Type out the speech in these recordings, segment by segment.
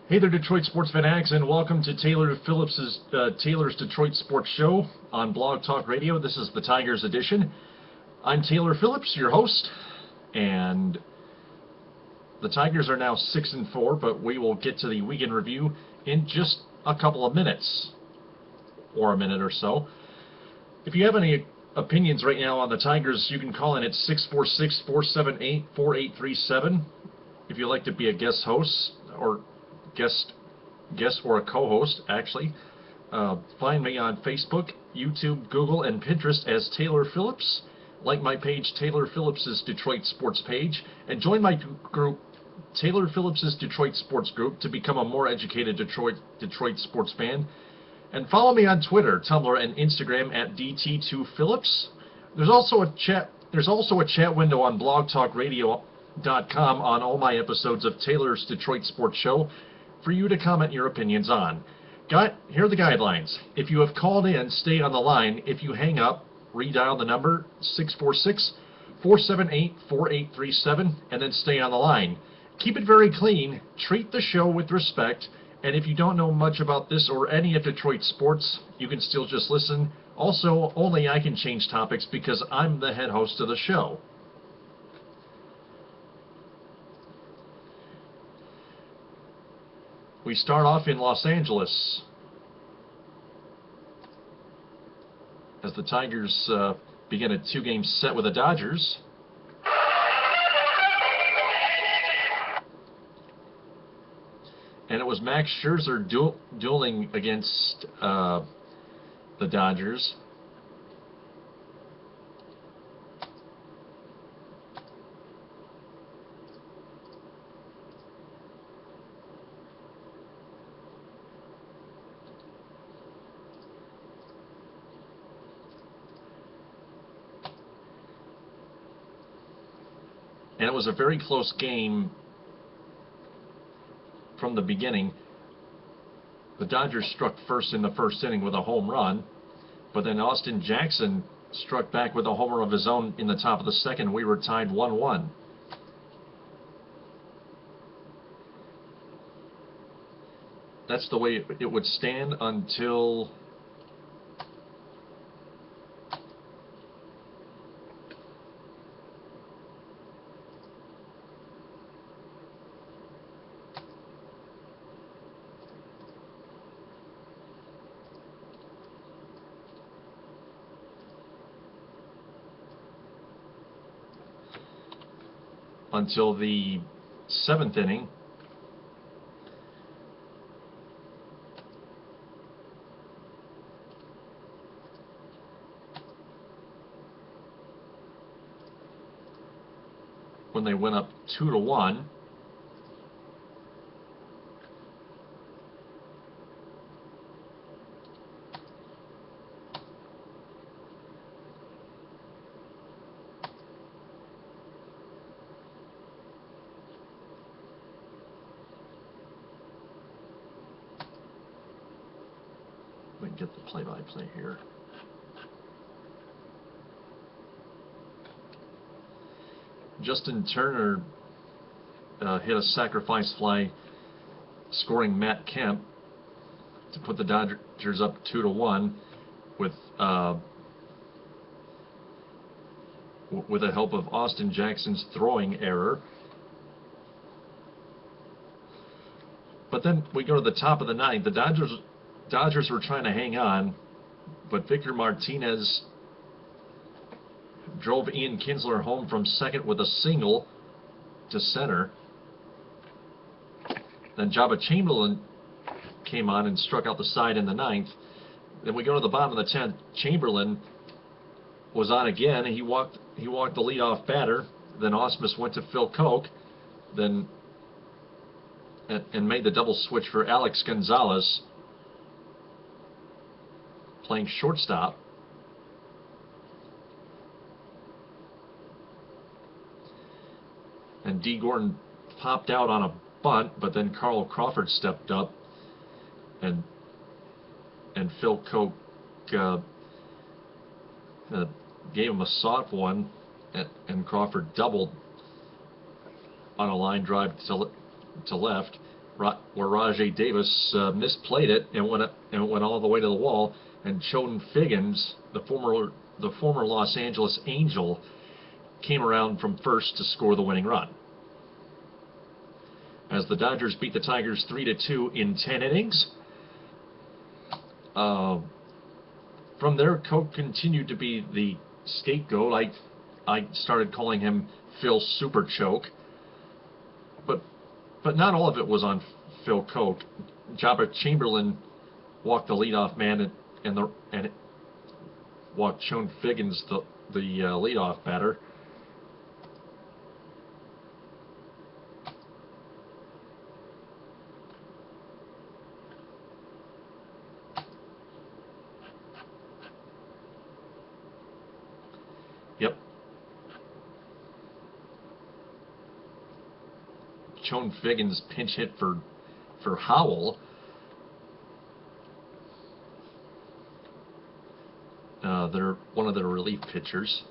Hey there, Detroit sports fanatics, and welcome to Taylor Phillips's Taylor's Detroit Sports Show on Blog Talk Radio. This is the Tigers edition. I'm Taylor Phillips, your host, and the Tigers are now 6-4, but we will get to the weekend review in just a couple of minutes, or a minute or so. If you have any opinions right now on the Tigers, you can call in at 646-478-4837. If you'd like to be a guest host or guest or a co-host, actually, find me on Facebook, YouTube, Google, and Pinterest as Taylor Phillips. Like my page, Taylor Phillips's Detroit Sports page, and join my group, Taylor Phillips's Detroit Sports Group, to become a more educated Detroit sports fan. And follow me on Twitter, Tumblr, and Instagram at DT2Phillips. There's also a chat window on blogtalkradio.com on all my episodes of Taylor's Detroit Sports Show for you to comment your opinions on. Here are the guidelines. If you have called in, stay on the line. If you hang up, redial the number 646-478-4837 and then stay on the line. Keep it very clean, treat the show with respect, and if you don't know much about this or any of Detroit sports, you can still just listen. Also, only I can change topics because I'm the head host of the show. We start off in Los Angeles as the Tigers begin a two-game set with the Dodgers. And it was Max Scherzer dueling against the Dodgers. And it was a very close game from the beginning. The Dodgers struck first in the first inning with a home run, but then Austin Jackson struck back with a homer of his own in the top of the second. We were tied 1-1. That's the way it would stand until the seventh inning, when they went up 2-1. We can get the play-by-play here. Justin Turner hit a sacrifice fly, scoring Matt Kemp to put the Dodgers up 2-1 with the help of Austin Jackson's throwing error. But then we go to the top of the ninth. The Dodgers were trying to hang on, but Victor Martinez drove Ian Kinsler home from second with a single to center. Then Jabba Chamberlain came on and struck out the side in the ninth. Then we go to the bottom of the 10th. Chamberlain was on again, and he walked the leadoff batter. Then Ausmus went to Phil Koch, and made the double switch for Alex Gonzalez, playing shortstop. And D. Gordon popped out on a bunt, but then Carl Crawford stepped up and Phil Koch gave him a soft one, and Crawford doubled on a line drive to left, where Rajay Davis misplayed it and went all the way to the wall, and Choden Figgins, the former Los Angeles Angel, came around from first to score the winning run. As the Dodgers beat the Tigers 3-2 in 10 innings. From there, Koch continued to be the scapegoat. I started calling him Phil Super Choke, but not all of it was on Phil Koch. Jabba Chamberlain walked the leadoff man and walked Choden Figgins, the leadoff batter. Yep. Choden Figgins pinch hit for Howell. They're one of their relief pitchers.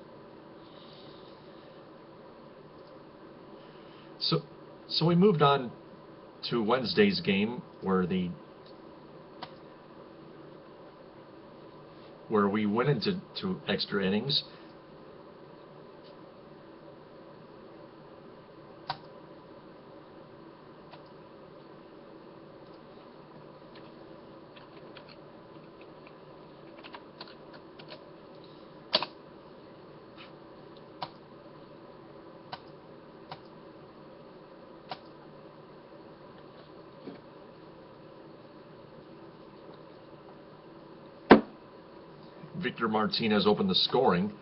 So we moved on to Wednesday's game, where we went into extra innings. Victor Martinez opened the scoring.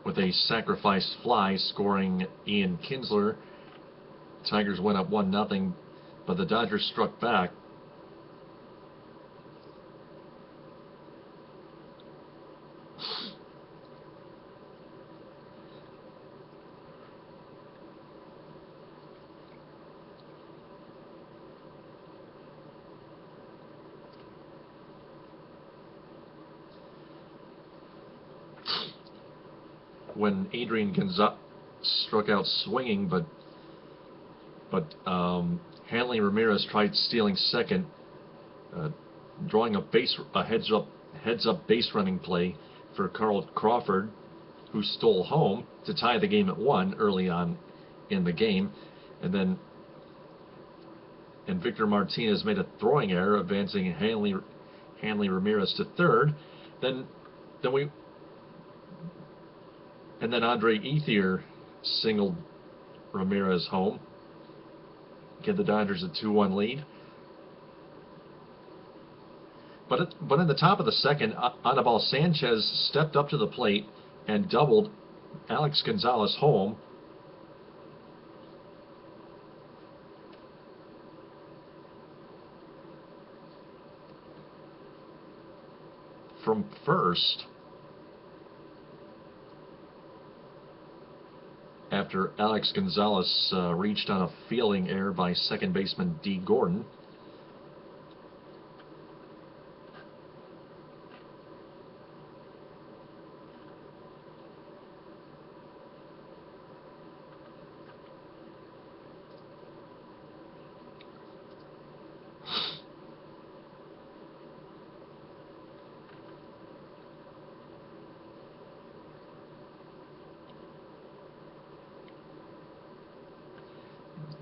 With a sacrifice fly, scoring Ian Kinsler. Tigers went up 1-0, but the Dodgers struck back. When Adrian Gonzalez struck out swinging, but Hanley Ramirez tried stealing second, drawing a heads up base running play for Carl Crawford, who stole home to tie the game at 1 early on in the game, and Victor Martinez made a throwing error, advancing Hanley Ramirez to third. Then Andre Ethier singled Ramirez home, give the Dodgers a 2-1 lead. But in the top of the second, Anibal Sanchez stepped up to the plate and doubled Alex Gonzalez home. From first, after Alex Gonzalez reached on a fielding error by second baseman D. Gordon.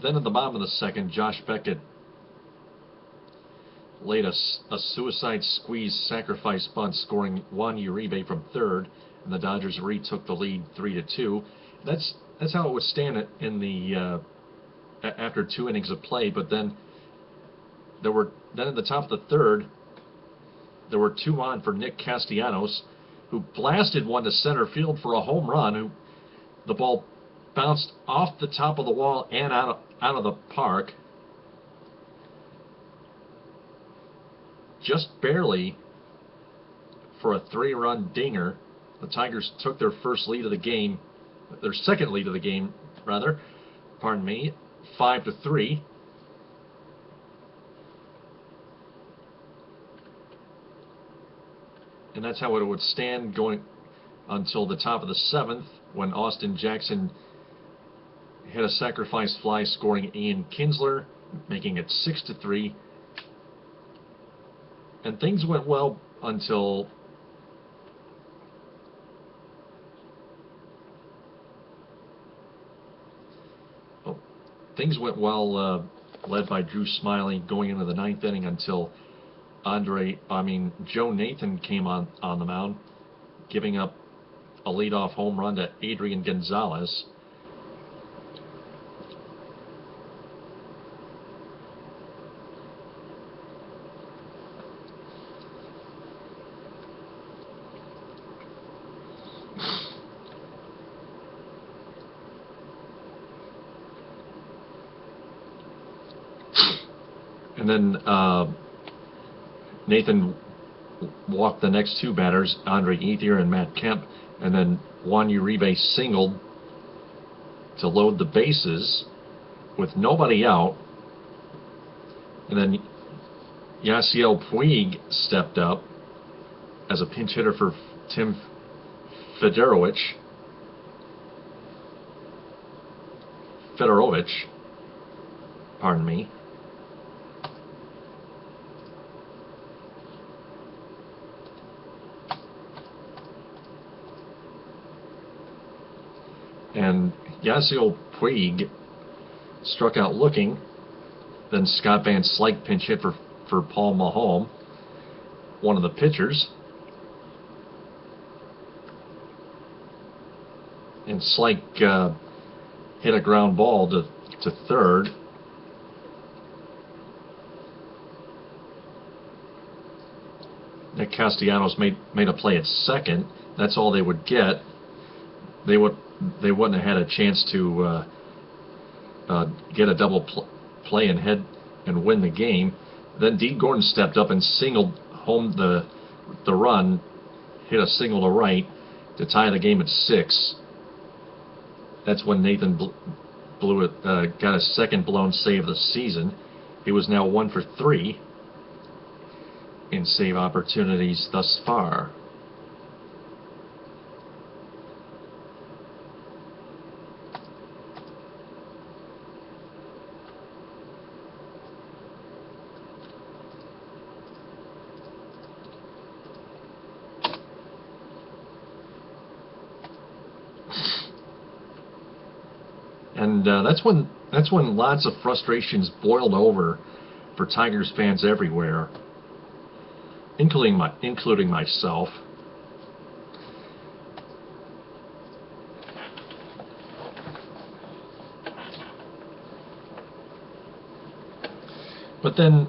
Then at the bottom of the second, Josh Beckett laid a suicide squeeze sacrifice bunt, scoring Juan Uribe from third, and the Dodgers retook the lead 3-2. That's how it would stand in the after 2 innings of play. But then at the top of the third, there were 2 on for Nick Castellanos, who blasted one to center field for a home run. The ball bounced off the top of the wall and out of the park, just barely, for a 3-run dinger. The Tigers took their first lead of the game, their second lead of the game, rather. Pardon me, 5-3. And that's how it would stand going until the top of the 7th, when Austin Jackson hit a sacrifice fly, scoring Ian Kinsler, making it 6-3. And things went well until led by Drew Smiley going into the 9th inning, until Joe Nathan came on the mound, giving up a leadoff home run to Adrian Gonzalez. And then Nathan walked the next 2 batters, Andre Ethier and Matt Kemp, and then Juan Uribe singled to load the bases with nobody out. And then Yasiel Puig stepped up as a pinch hitter for Tim Fedorovich, pardon me. And Yasiel Puig struck out looking. Then Scott Van Slyke pinch hit for Paul Mahone, one of the pitchers. And Slyke hit a ground ball to third. Nick Castellanos made a play at second. That's all they would get. They wouldn't have had a chance to get a double play and head and win the game. Then Dean Gordon stepped up and singled home the run, hit a single to right to tie the game at 6. That's when Nathan got his second blown save of the season. He was now 1 for 3 in save opportunities thus far. And that's when lots of frustrations boiled over for Tigers fans everywhere, including myself. But then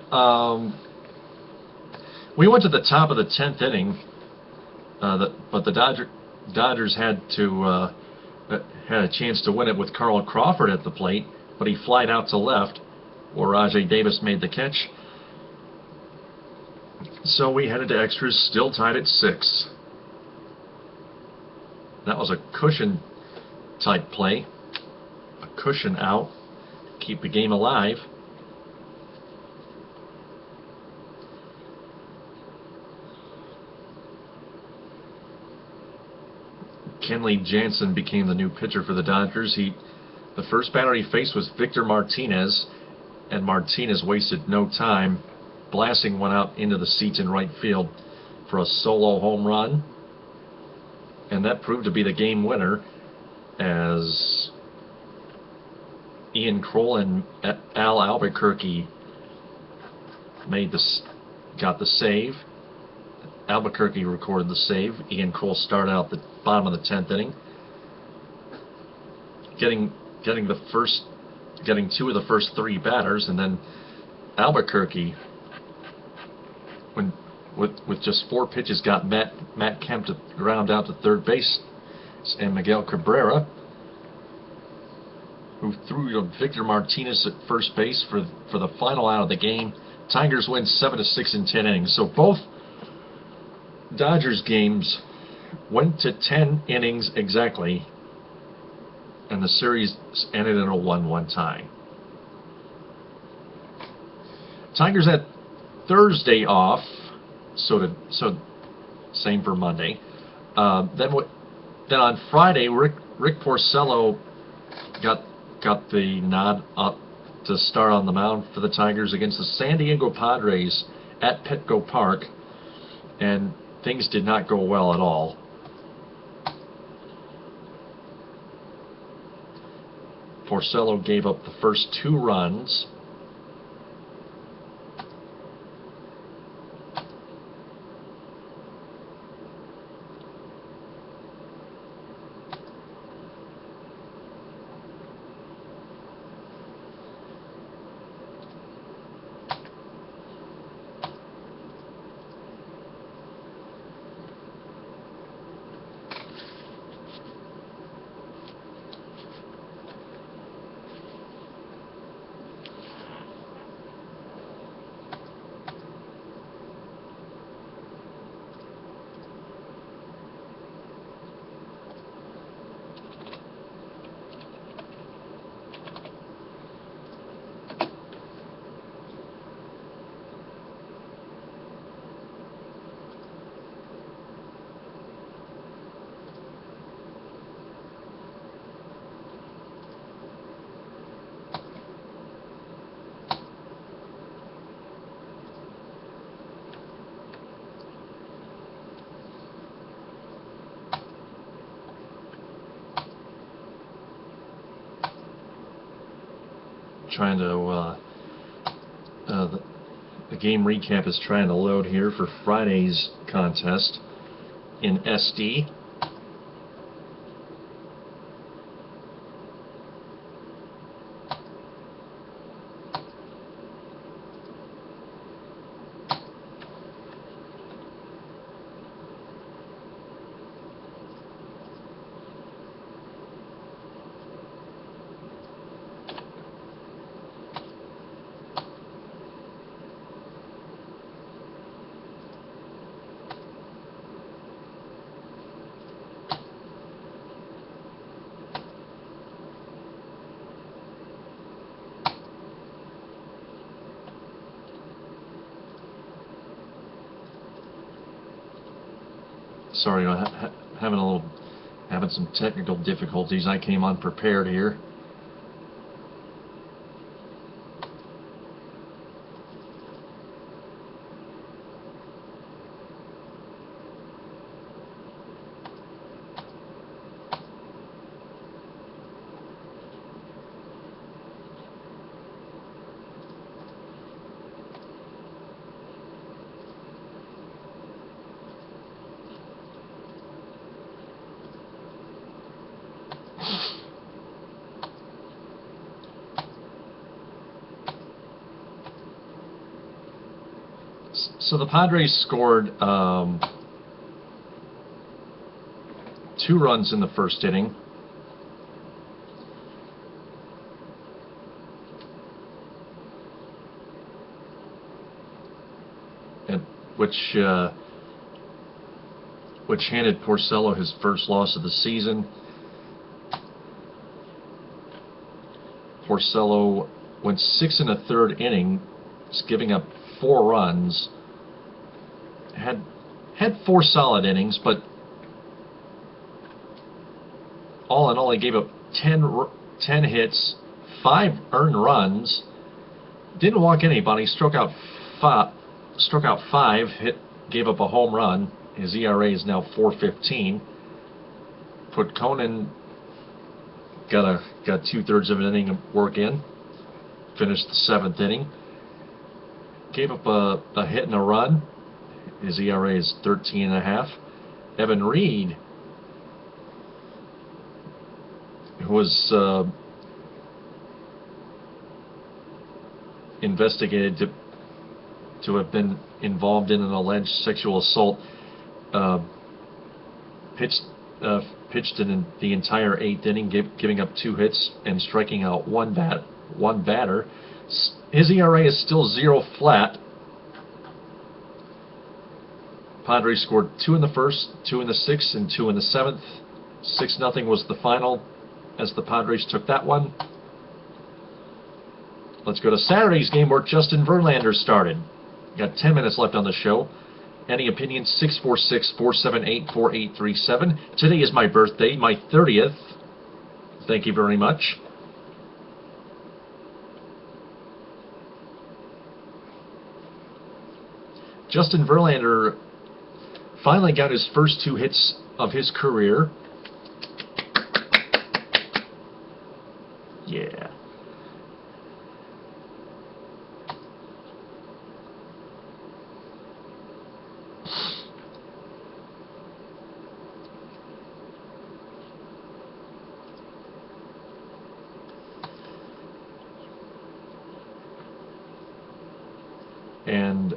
we went to the top of the 10th inning, but the Dodgers had a chance to win it with Carl Crawford at the plate, but he flied out to left, where Rajai Davis made the catch. So we headed to extras, still tied at 6. That was a cushion type play, a cushion out, keep the game alive. Kenley Jansen became the new pitcher for the Dodgers. The first batter he faced was Victor Martinez, and Martinez wasted no time, blasting one out into the seats in right field for a solo home run. And that proved to be the game winner, as Ian Kroll and Al Albuquerque got the save. Albuquerque recorded the save. Ian Kroll started out the bottom of the 10th inning, getting 2 of the first 3 batters, and then Albuquerque, with just 4 pitches, got Matt Kemp to ground out to third base, and Miguel Cabrera, who threw to Victor Martinez at first base for the final out of the game. Tigers win 7-6 in 10 innings. So both Dodgers games went to 10 innings exactly, and the series ended in a 1-1 tie. Tigers had Thursday off, so same for Monday. Then on Friday, Rick Porcello got the nod up to start on the mound for the Tigers against the San Diego Padres at Petco Park, and things did not go well at all. Porcello gave up the first 2 runs. Trying to the game recap is trying to load here for Friday's contest in SD. Sorry, having some technical difficulties. I came unprepared here. So the Padres scored 2 runs in the first inning. Which handed Porcello his first loss of the season. Porcello went 6 1/3 innings, giving up 4 runs. Had 4 solid innings, but all in all, he gave up 10 hits, 5 earned runs. Didn't walk anybody. Struck out 5. Gave up a home run. His ERA is now 4.15. Put Conan got 2/3 of an inning of work in. Finished the 7th inning. Gave up a hit and a run. His ERA is 13.5. Evan Reed, who was investigated to have been involved in an alleged sexual assault, pitched in the entire 8th inning, giving up 2 hits and striking out one batter. His ERA is still 0 flat. Padres scored 2 in the first, 2 in the sixth, and 2 in the seventh. 6-0 was the final as the Padres took that one. Let's go to Saturday's game where Justin Verlander started. Got 10 minutes left on the show. Any opinions? 646-478-4837. Today is my birthday, my 30th. Thank you very much. Justin Verlander finally got his first 2 hits of his career. Yeah. And,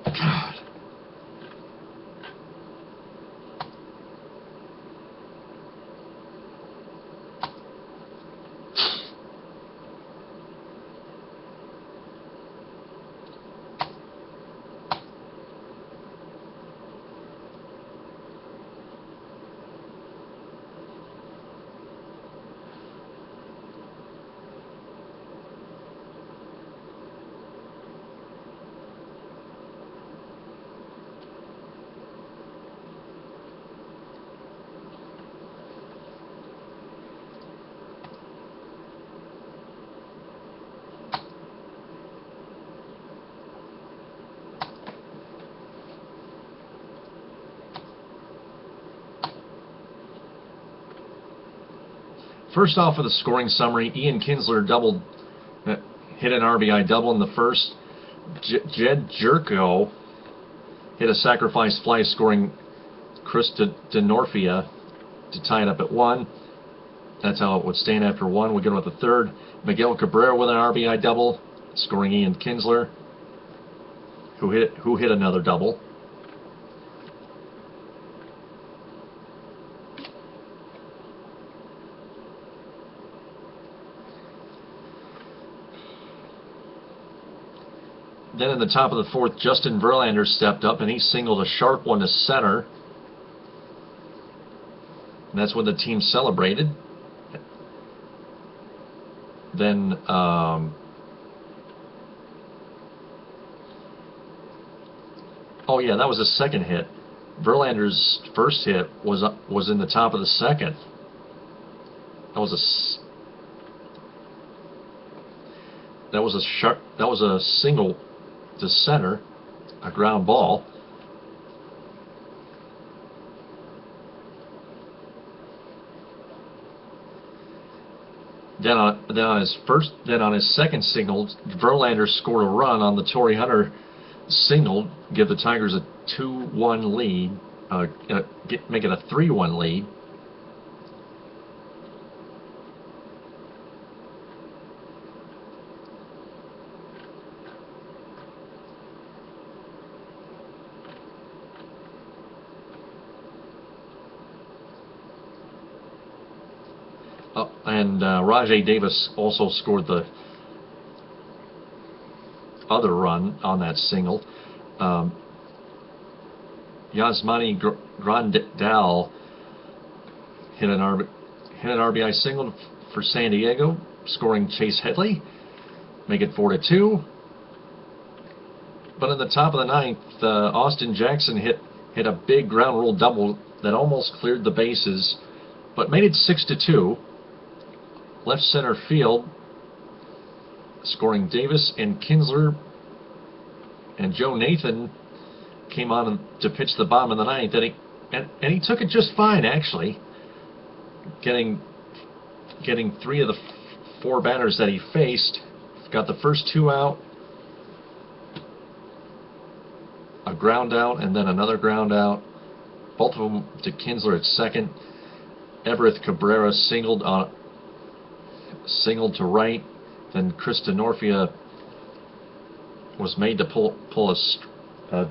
God. First off, with the scoring summary, Ian Kinsler hit an RBI double in the first. Jed Jerko hit a sacrifice fly, scoring Chris DeNorfia to tie it up at 1. That's how it would stand after 1. We go with the third. Miguel Cabrera with an RBI double, scoring Ian Kinsler, who hit another double. Then in the top of the fourth, Justin Verlander stepped up and he singled a sharp one to center. And that's when the team celebrated. Then oh yeah, that was his second hit. Verlander's first hit was in the top of the second. That was a single to center, a ground ball. Then on his second single, Verlander scored a run on the Torrey Hunter single, give the Tigers a 2-1 lead, make it a 3-1 lead. And Rajai Davis also scored the other run on that single. Yasmani Grandal hit an RBI single for San Diego, scoring Chase Headley, make it 4-2. But in the top of the ninth, Austin Jackson hit a big ground rule double that almost cleared the bases, but made it 6-2. Left center field, scoring Davis and Kinsler, and Joe Nathan came on to pitch the bottom of the ninth, and he took it just fine, actually, getting 3 of the 4 batters that he faced. Got the first 2 out, a ground out, and then another ground out, both of them to Kinsler at second. Everett Cabrera singled to right. Then Chris DeNorfia was made to pull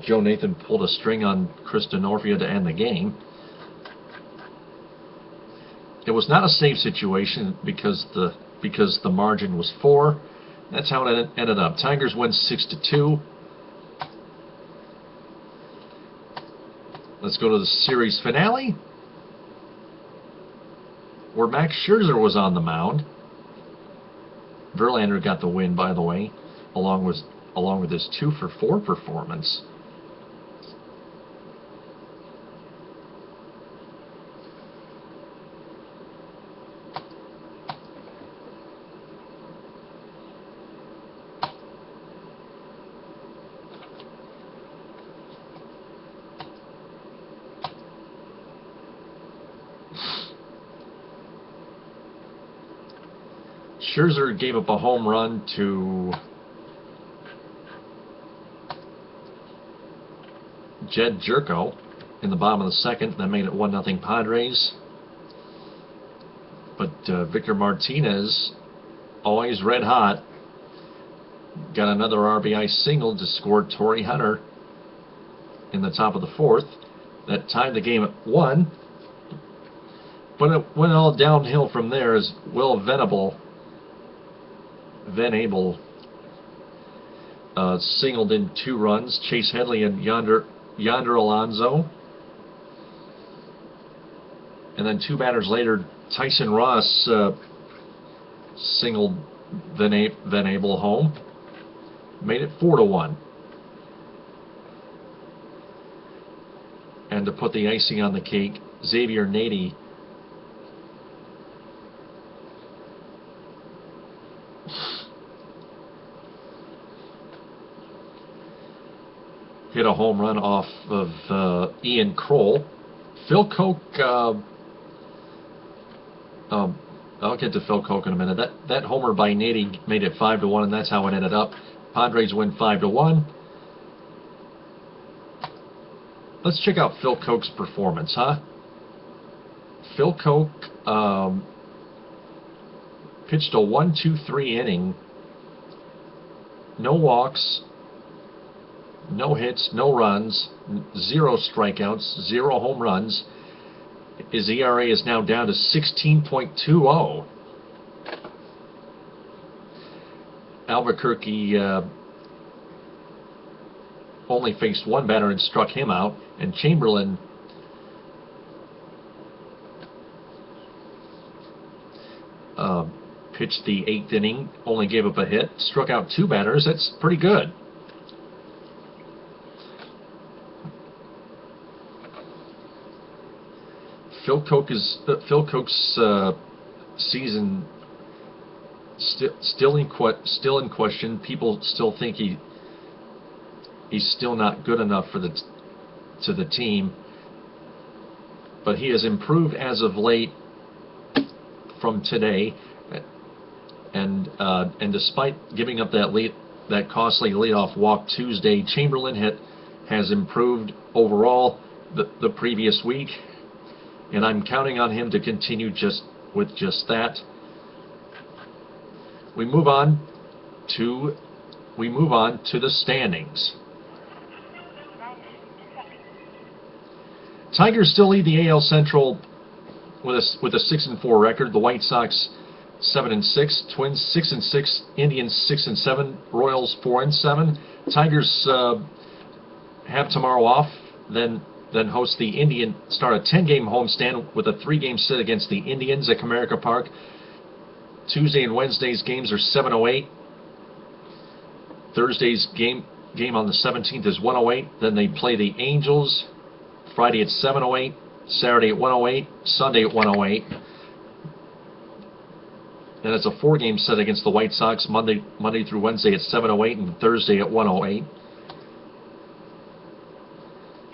Joe Nathan pulled a string on Chris DeNorfia to end the game. It was not a safe situation because the margin was 4. That's how it ended up. Tigers win 6-2. Let's go to the series finale, where Max Scherzer was on the mound. Verlander got the win, by the way, along with his 2-for-4 performance. Scherzer gave up a home run to Jed Jerko in the bottom of the second. That made it 1-0 Padres. But Victor Martinez, always red hot, got another RBI single to score Torrey Hunter in the top of the fourth. That tied the game at 1. But it went all downhill from there as Will Venable singled in 2 runs. Chase Headley and Yonder Alonso. And then 2 batters later, Tyson Ross singled Venable home. Made it 4-1. And to put the icing on the cake, Xavier Nady hit a home run off of Ian Kroll. Phil Koch, I'll get to Phil Koch in a minute. That homer by Nady made it 5-1, and that's how it ended up. Padres win 5-1. Let's check out Phil Koch's performance, huh? Phil Koch pitched a 1-2-3 inning. No walks, no hits, no runs, 0 strikeouts, 0 home runs. His ERA is now down to 16.20. Albuquerque only faced 1 batter and struck him out, and Chamberlain pitched the 8th inning, only gave up a hit, struck out 2 batters. That's pretty good. Phil Koch's season still in question. People still think he's still not good enough for the team, but he has improved as of late from today, and despite giving up that costly leadoff walk Tuesday, Chamberlain has improved overall the previous week. And I'm counting on him to continue with just that. We move on to the standings. Tigers still lead the AL Central with a 6-4 record. The White Sox 7-6, Twins 6-6, Indians 6-7, Royals 4-7. Tigers have tomorrow off, then host the start a 10-game homestand with a 3-game sit against the Indians at Comerica Park. Tuesday and Wednesday's games are 7:08. Thursday's game on the 17th is 1:08. Then they play the Angels Friday at 7:08, Saturday at 1:08, Sunday at 1:08. Then it's a 4-game set against the White Sox Monday through Wednesday at 7:08 and Thursday at 1:08.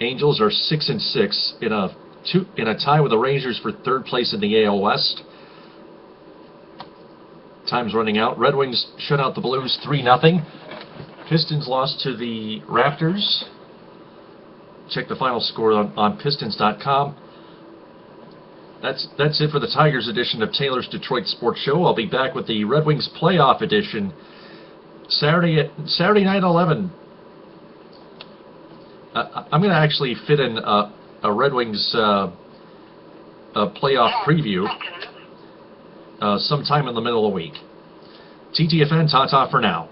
Angels are 6-6 in a tie with the Rangers for 3rd place in the AL West. Time's running out. Red Wings shut out the Blues 3-0. Pistons lost to the Raptors. Check the final score on Pistons.com. That's it for the Tigers edition of Taylor's Detroit Sports Show. I'll be back with the Red Wings playoff edition Saturday night at 11. I'm going to actually fit in a Red Wings a playoff preview sometime in the middle of the week. TTFN, ta-ta for now.